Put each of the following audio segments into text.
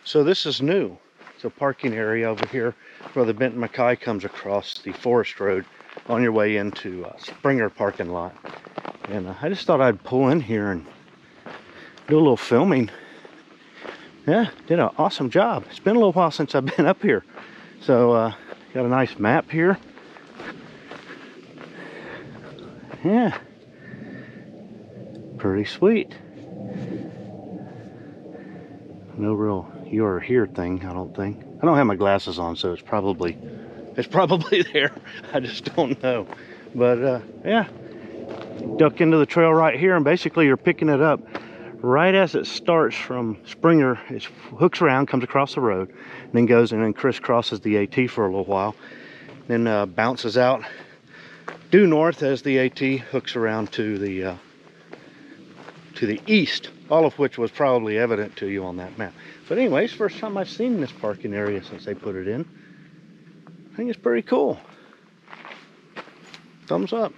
So this is new. It's a parking area over here where the Benton Mackaye comes across the forest road on your way into Springer parking lot. And I just thought I'd pull in here and do a little filming. Yeah, did an awesome job. It's been a little while since I've been up here. So got a nice map here. Yeah, pretty sweet. No real you are here thing, I don't think. I don't have my glasses on, so it's probably there. I just don't know. But yeah, duck into the trail right here, and basically you're picking it up right as it starts from Springer. It hooks around, comes across the road, and then goes and then crisscrosses the AT for a little while, then bounces out due north as the AT hooks around to the east, all of which was probably evident to you on that map. But anyways, first time I've seen this parking area since they put it in. I think it's pretty cool. Thumbs up.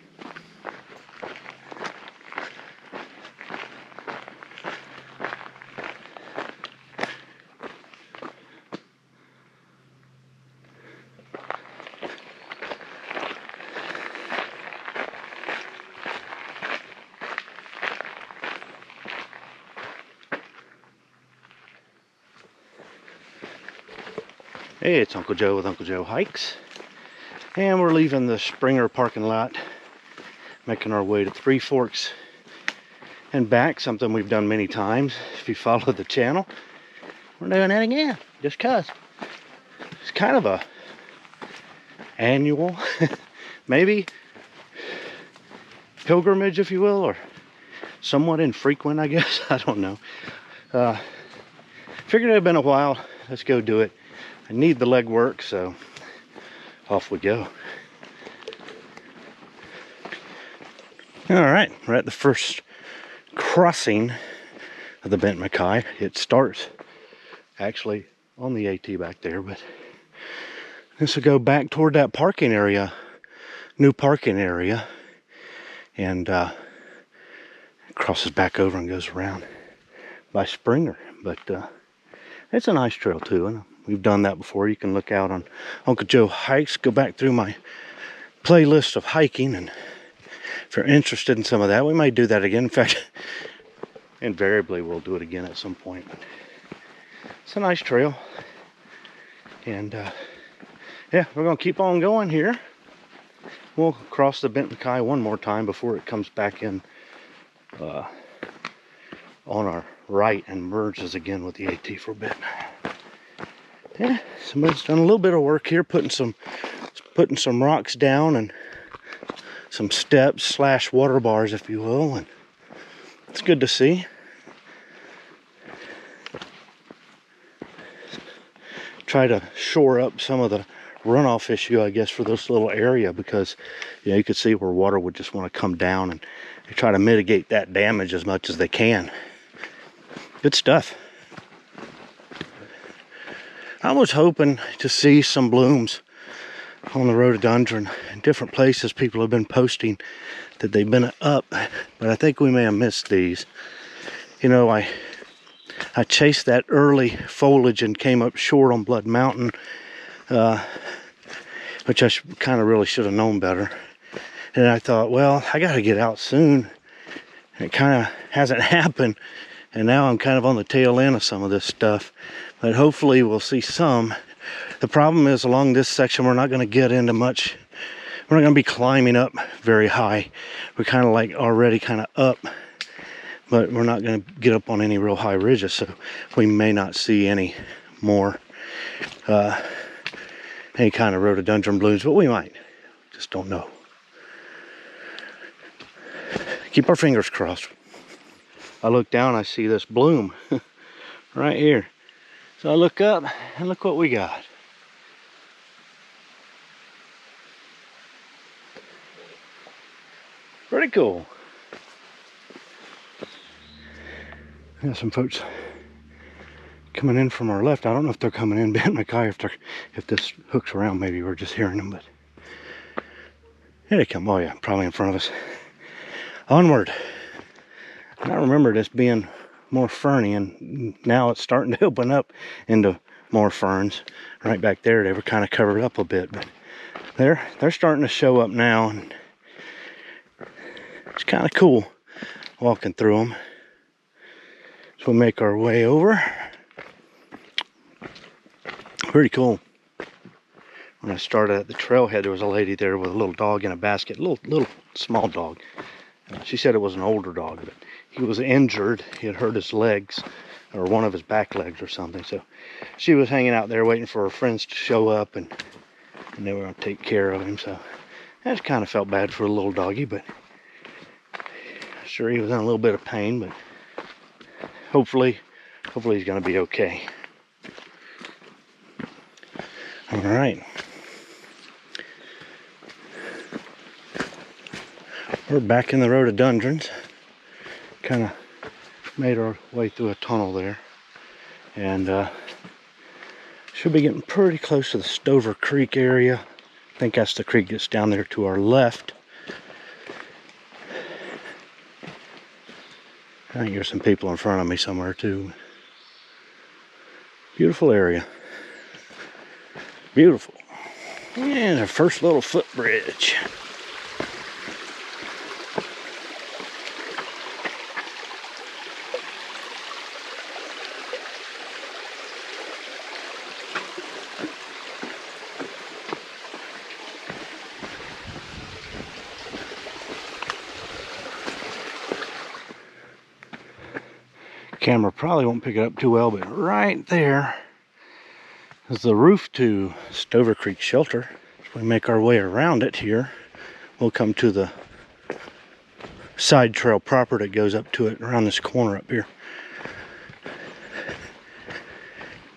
Hey, it's Uncle Joe with Uncle Joe Hikes, and we're leaving the Springer parking lot, making our way to Three Forks and back, something we've done many times. If you follow the channel, we're doing that again, just cause. It's kind of a annual, maybe, pilgrimage, if you will, or somewhat infrequent, I guess. I don't know. Figured it had been a while. Let's go do it. I need the leg work, so off we go. All right, we're at the first crossing of the Benton Mackaye. It starts actually on the AT back there, but this will go back toward that parking area, new parking area, and crosses back over and goes around by Springer. But it's a nice trail too, and we've done that before. You can look out on Uncle Joe Hikes, go back through my playlist of hiking, and if you're interested in some of that, we might do that again. In fact, invariably we'll do it again at some point. But it's a nice trail, and yeah, we're gonna keep on going here. We'll cross the Benton Mackaye one more time before it comes back in on our right and merges again with the AT for a bit. Yeah, somebody's done a little bit of work here, putting some rocks down and some steps slash water bars, if you will, and it's good to see. Try to shore up some of the runoff issue, I guess, for this little area, because you could see where water would just want to come down, and they try to mitigate that damage as much as they can. Good stuff. I was hoping to see some blooms on the rhododendron in different places. People have been posting that they've been up, but I think we may have missed these. You know, I chased that early foliage and came up short on Blood Mountain, which I kind of really should have known better. And I thought, well, I got to get out soon. And it kind of hasn't happened, and now I'm kind of on the tail end of some of this stuff. But hopefully we'll see some. The problem is, along this section, we're not going to get into much. We're not going to be climbing up very high. We're kind of like already kind of up, but we're not going to get up on any real high ridges, so we may not see any more any kind of rhododendron blooms, but we might. Just don't know. Keep our fingers crossed. I look down, I see this bloom right here. So I look up and look what we got. Pretty cool. Got some folks coming in from our left. I don't know if they're coming in Benton Mackaye, if this hooks around, maybe we're just hearing them, but here they come. Oh yeah, probably in front of us. Onward. And I remember this being more ferny, and now it's starting to open up into more ferns. Right back there, they were kind of covered up a bit, but they're starting to show up now, and it's kind of cool walking through them. So we'll make our way over. Pretty cool. When I started at the trailhead, there was a lady there with a little dog in a basket, little small dog. She said it was an older dog, but he was injured. He had hurt his legs, or one of his back legs or something. So she was hanging out there waiting for her friends to show up, and they were going to take care of him. So I just kind of felt bad for the little doggy, but sure he was in a little bit of pain, but hopefully he's going to be okay. All right. We're back in the rhododendrons. Kind of made our way through a tunnel there, and should be getting pretty close to the Stover Creek area. I think that's the creek that's down there to our left. I think there's some people in front of me somewhere too. Beautiful area. Beautiful. And our first little footbridge. Camera probably won't pick it up too well, but right there is the roof to Stover Creek Shelter. As we make our way around it here, we'll come to the side trail proper that goes up to it around this corner up here.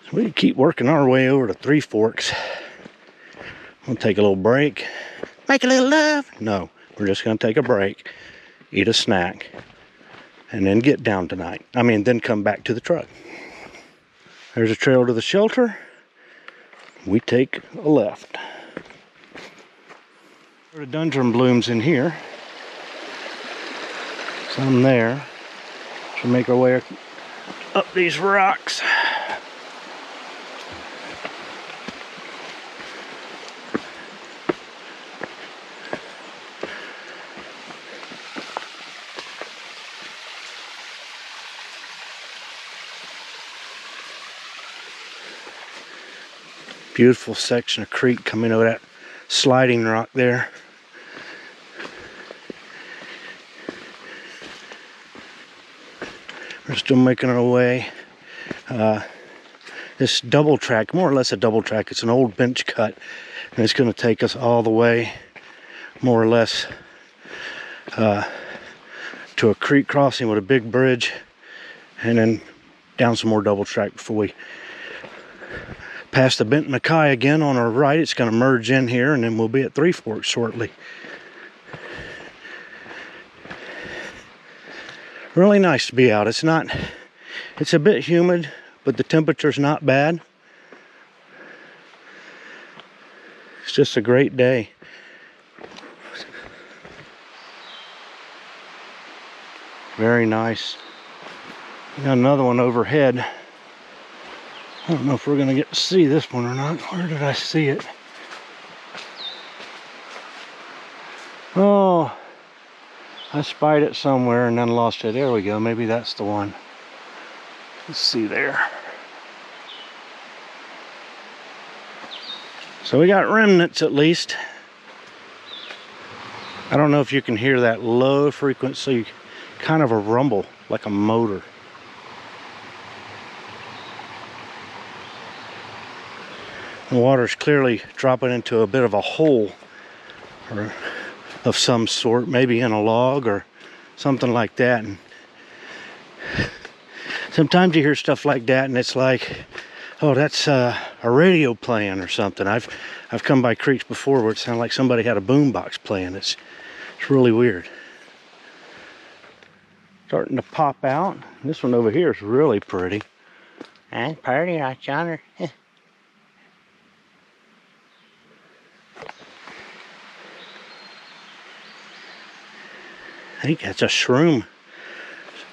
So we keep working our way over to Three Forks. We'll take a little break. Make a little love. No, we're just going to take a break, eat a snack, and then get down tonight. Then come back to the truck. There's a trail to the shelter. We take a left. Rhododendron blooms in here. Some there. So make our way up these rocks. Beautiful section of creek coming over that sliding rock there. We're still making our way. This double track, more or less a double track, it's an old bench cut, and it's going to take us all the way, more or less, to a creek crossing with a big bridge, and then down some more double track before we past the Benton Mackaye again on our right. It's going to merge in here, and then we'll be at Three Forks shortly. Really nice to be out. It's a bit humid, but the temperature's not bad. It's just a great day. Very nice. Got another one overhead. I don't know if we're going to get to see this one or not. Where did I see it? Oh, I spied it somewhere and then lost it. There we go. Maybe that's the one. Let's see there. So we got remnants at least. I don't know if you can hear that low frequency, kind of a rumble, like a motor. The water's clearly dropping into a bit of a hole or of some sort, maybe in a log or something like that. And sometimes you hear stuff like that and it's like, oh, that's a radio playing or something. I've come by creeks before where it sounded like somebody had a boombox playing. It's really weird. Starting to pop out. This one over here is really pretty. That's pretty, right yonder. I think that's a shroom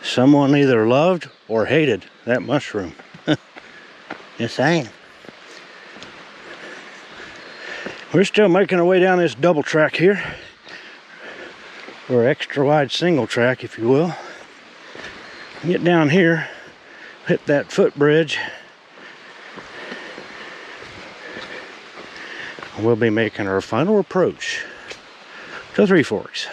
someone either loved or hated that mushroom. Just saying. We're still making our way down this double track here, or extra wide single track, if you will. Get down here, hit that footbridge. We'll be making our final approach to Three Forks.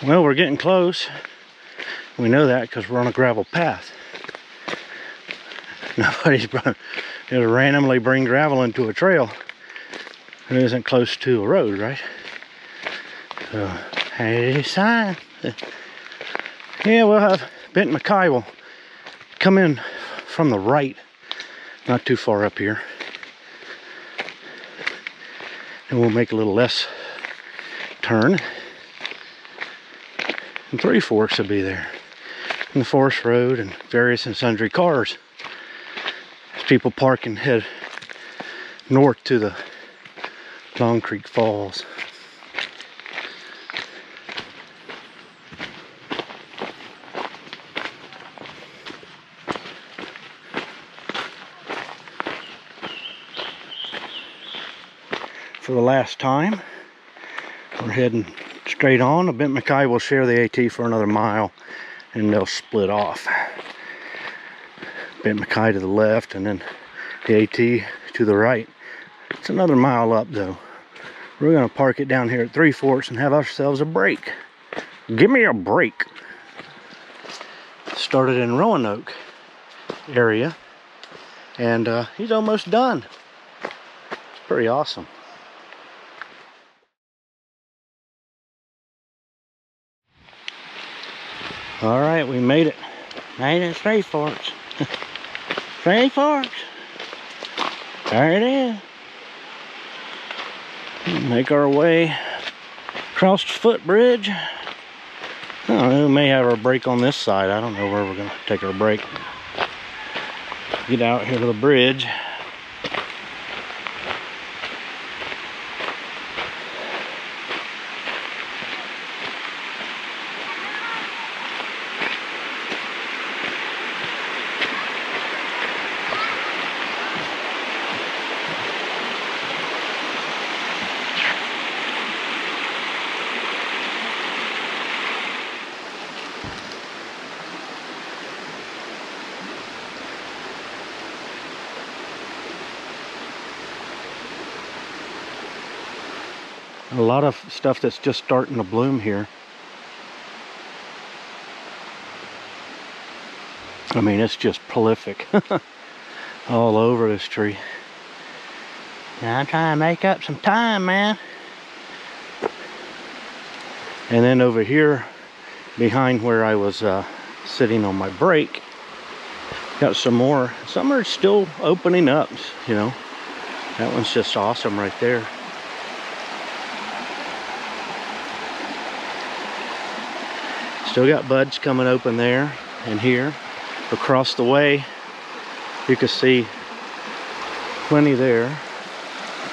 Well, we're getting close. We know that because we're on a gravel path. Nobody's going to randomly bring gravel into a trail that isn't close to a road, right? So, hey, sign. Yeah, we'll have Benton Mackaye will come in from the right, not too far up here. And we'll make a little less turn. And Three Forks will be there. And the Forest Road and various and sundry cars. As people park and head north to the Long Creek Falls. For the last time, we're heading straight on. Benton Mackaye will share the AT for another mile and they'll split off. Benton Mackaye to the left and then the AT to the right. It's another mile up though. We're gonna park it down here at Three Forks and have ourselves a break. Give me a break. Started in Roanoke area and he's almost done. It's pretty awesome. All right, we made it. Made it to Three Forks. Three Forks. There it is. Make our way across the footbridge. I don't know, we may have our break on this side. I don't know where we're gonna take our break. Get out here to the bridge. A lot of stuff that's just starting to bloom here. I mean, it's just prolific all over this tree. Now I'm trying to make up some time, man. And then over here, behind where I was sitting on my break, got some more. Some are still opening up, you know. That one's just awesome right there. Still got buds coming open there and here. Across the way, you can see plenty there.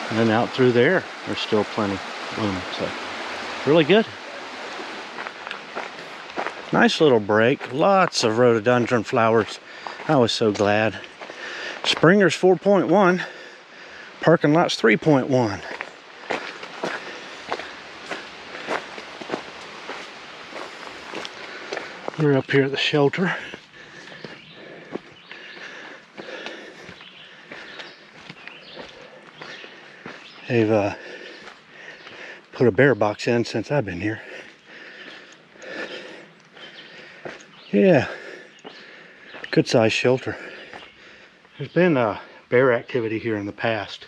And then out through there, there's still plenty blooming. So, really good. Nice little break. Lots of rhododendron flowers. I was so glad. Springer's 4.1. Parking lot's 3.1. We're up here at the shelter. They've put a bear box in since I've been here. Yeah, good sized shelter. There's been bear activity here in the past,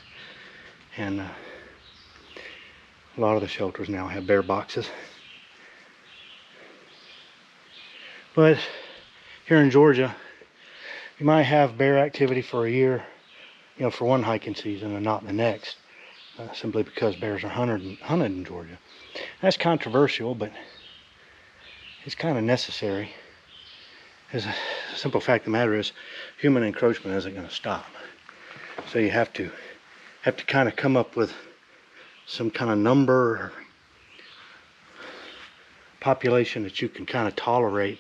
and a lot of the shelters now have bear boxes. But here in Georgia, you might have bear activity for a year, you know, for one hiking season and not the next. simply because bears are hunted in Georgia. That's controversial, but it's kind of necessary. As a simple fact of the matter is, human encroachment isn't going to stop. So you have to kind of come up with some kind of number or population that you can kind of tolerate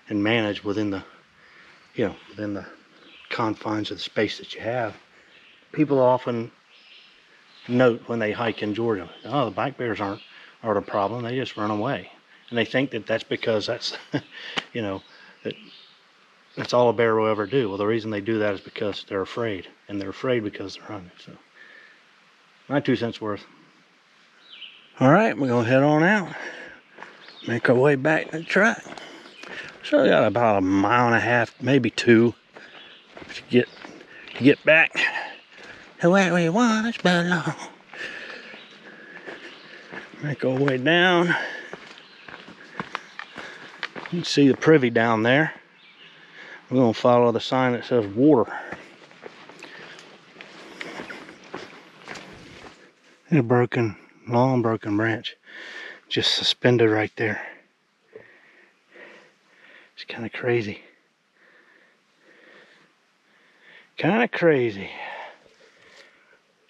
and manage within the, within the confines of the space that you have. People often note when they hike in Georgia, oh, the black bears aren't a problem, they just run away. And they think that that's because that's, that's all a bear will ever do. Well, the reason they do that is because they're afraid, and they're afraid because they're hunted. So, my 2 cents worth. All right, we're gonna head on out, make our way back to the track. So we got about 1.5 miles, maybe 2, to get back to where we once belong. Make our way down. You can see the privy down there. We're gonna follow the sign that says water. And a long broken branch just suspended right there. It's kind of crazy.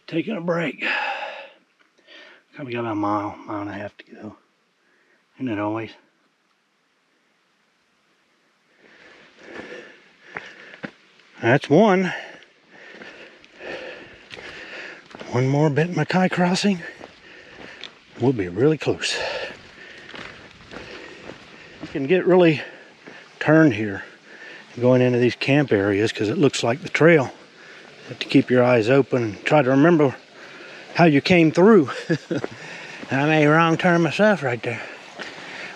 Taking a break. We got about a mile and a half to go. Isn't it always? That's one. One more Benton Mackaye crossing. We'll be really close. You can get really turned here going into these camp areas because it looks like the trail. You have to keep your eyes open and try to remember how you came through. I made a wrong turn myself right there,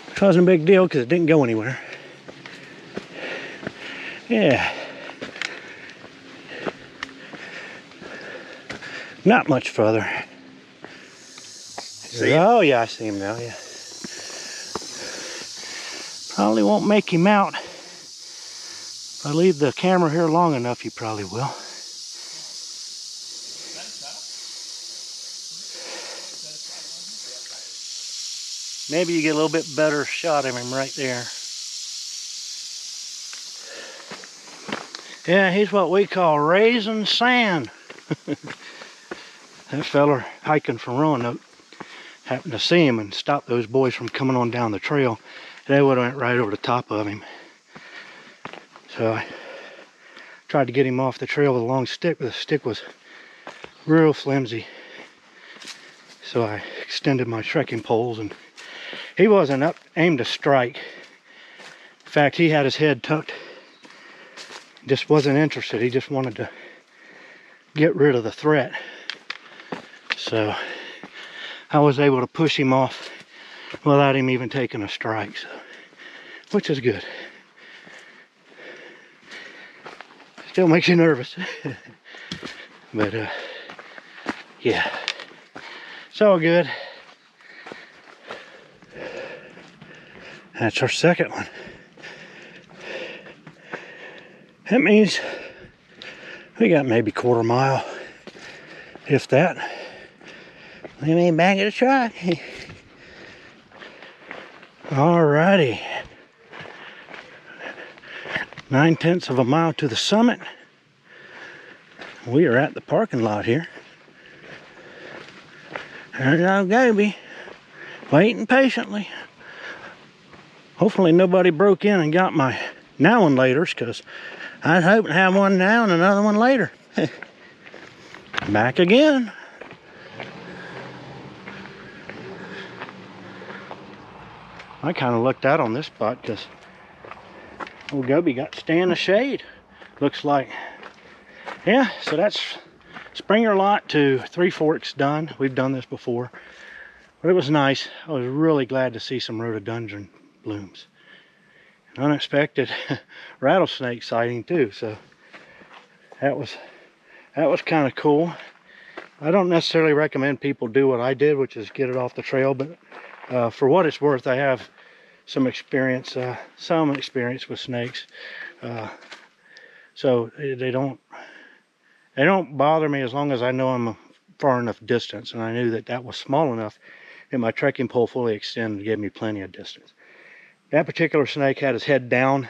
which wasn't a big deal because it didn't go anywhere. Yeah. Not much further. Oh yeah, I see him now, yeah. Probably won't make him out. If I leave the camera here long enough, he probably will. Maybe you get a little bit better shot of him right there. Yeah, he's what we call raising sand. That feller hiking from Roanoke happened to see him and stop those boys from coming on down the trail. They would have went right over the top of him. So I tried to get him off the trail with a long stick, but the stick was real flimsy. So I extended my trekking poles, and he wasn't aimed to strike. In fact, he had his head tucked. Just wasn't interested. He just wanted to get rid of the threat. So I was able to push him off without him even taking a strike, so, which is good. Still makes you nervous. But yeah, it's all good. That's our second one. That means we got maybe 1/4 mile, if that. We may back at a track. Alrighty. 9/10 of a mile to the summit. We are at the parking lot here. There's our Gaby, waiting patiently. Hopefully nobody broke in and got my now and laters, because I was hoping to have one now and another one later. Back again. I kind of lucked out on this spot because old Goby got to stay in the shade. Looks like. Yeah, so that's Springer Lot to Three Forks done. We've done this before, but it was nice. I was really glad to see some rhododendron blooms. Unexpected rattlesnake sighting too, so that was kind of cool. I don't necessarily recommend people do what I did, which is get it off the trail, but for what it's worth, I have some experience with snakes, so they don't bother me as long as I know I'm far enough distance, and I knew that that was small enough that my trekking pole fully extended and gave me plenty of distance. That particular snake had his head down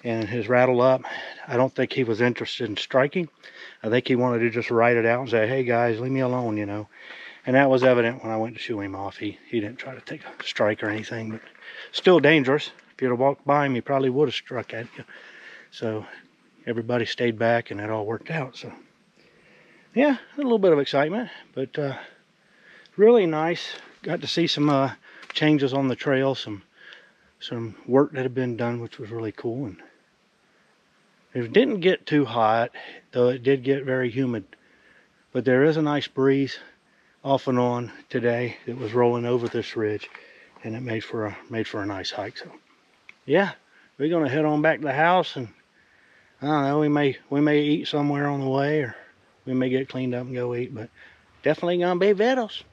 and his rattle up. I don't think he was interested in striking. I think he wanted to just ride it out and say, hey guys, leave me alone, you know. And that was evident when I went to shoo him off. He didn't try to take a strike or anything, but still dangerous. If you'd have walked by him, he probably would have struck at you. So everybody stayed back and it all worked out. So yeah, a little bit of excitement, but really nice. Got to see some changes on the trail, some work that had been done, which was really cool. And it didn't get too hot, though it did get very humid. But there is a nice breeze off and on today that was rolling over this ridge, and it made for a nice hike. So yeah, we're gonna head on back to the house, and I don't know, we may eat somewhere on the way, or we may get cleaned up and go eat, but definitely gonna be victuals.